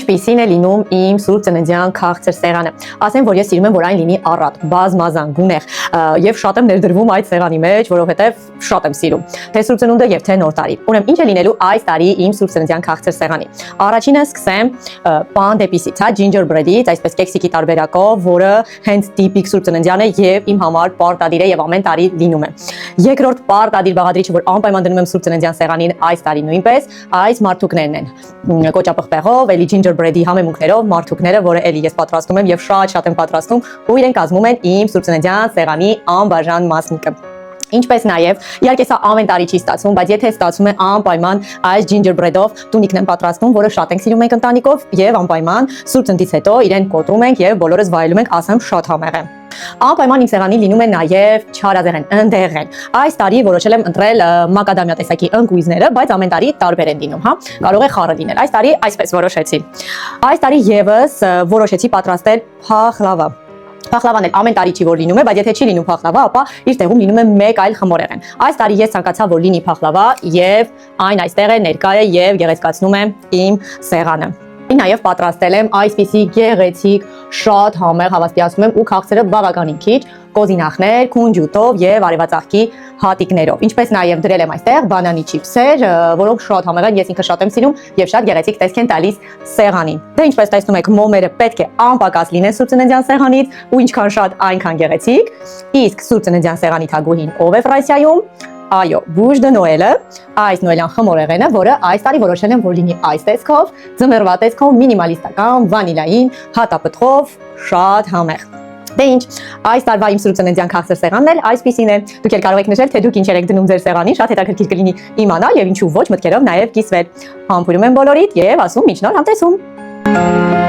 Ինչպիսին է լինում իմ սուրբ ծննդյան քաղցր սեղանը։ Ասեմ, որ ես սիրում եմ, որ այն լինի առատ, բազմազան, գունեղ, եւ շատ եմ ներդրվում այդ սեղանի մեջ, որովհետեւ շատ եմ սիրում։ Թե սուրբ ծնունդը եւ թե նոր տարի։ Ուրեմն ինչ է լինելու այս տարի իմ սուրբ ծննդյան քաղցր սեղանի։ Առաջինը սկսեմ պան դեպիսից, հա, gingerbread-ից, այսպես կեքսիկի տարբերակով, որը հենց տիպիկ սուրբ ծննդյան է եւ իմ համար պարտադիր է եւ ամեն տարի լինում է։ Երկրորդ պարտադիր բաղադրիչը, որ անպայման դնում եմ սուրբ ծննդյան սեղանին այս տարի նույնպես, այս մարթուկներն են։ Կոճապղպեղով, էլի gingerbread-ի համեմունքներով մարթուկները, որը էլի ես պատրաստում եմ եւ շատ եմ պատրաստում, ու իրենք կազմում են իմ սուրբ ծննդյան սեղանի անբաժան մասնիկը։ Ինչպես նաև, իհարկե սա ամեն տարի չի ստացվում, բայց եթե ստացվում է անպայման այս gingerbread-ով տունիկն եմ պատրաստում, որը շատ ենք սիրում ենք ընտանիքով եւ անպայման սուրբ ծննդից հետո իրեն կոտրում ենք եւ բոլորս վայելում ենք, ասեմ, շատ համեղ է։ Անպայման իմ սեղանի լինում է նաև չարազեղեն, ընդեղեն։ Այս տարի որոշել եմ ընտրել մակադամյա տեսակի ընկույզները, բայց ամեն տարի տարբեր են լինում, հա։ Կարող է խառը լինել։ Այս տարի այսպես որոշեցի։ Այս տարի եւս որոշեցի պատրաստել փախլավա։ Փախլավան էլ ամեն տարի չի որ լինում է, բայց եթե չի լինում փախլավա, ապա իր տեղում լինում է մեկ այլ խմորեղեն։ Այս տարի ես ցանկացա որ լինի փախլավա եւ այն այստեղ է, ներկա է եւ գեղեցկացնում է իմ սեղանը։ Նաև պատրաստել եմ այսպիսի գեղեցիկ, շատ համեղ, հավաստիացնում եմ, ու քաղցրը բավականին քիչ, կոզինախներ, քունջուտով եւ արևածաղկի հատիկներով։ Ինչպես նաև դրել եմ այստեղ բանանի չիփսեր, որոնք շատ համեղ են, ես ինքը շատ եմ սիրում եւ շատ գեղեցիկ տեսք են տալիս սեղանին։ Դե ինչպես տեսնում եք, մոմերը պետք է անպակաս լինեն սուրբ ծննդյան սեղանից, ու ինչքան շատ, այնքան գեղեցիկ։ Իսկ սուրբ ծննդյան սեղանի թագուհին ով է Ֆրանսիայում։ Այո, Bouche de Noël-ը, այս նոյելյան խմորեղենը, որը այս տարի որոշել եմ, որ լինի այս տեսքով, ձմեռվա տեսքով, մինիմալիստական, վանիլային, հատապտղով, շատ համեղ։ Դե ինչ, այս տարվա իմ սուրբ ծննդյան քաղցր սեղանն էլ այսպիսին է։ Դուք էլ կարող եք նշել, թե դուք ինչեր եք դնում ձեր սեղանին, շատ հետաքրքիր կլինի իմանալ եւ ինչու ոչ մտքերով նաեւ կիսվել։ Համբուրում եմ բոլորիդ եւ ասում մինչ նոր համտեսում։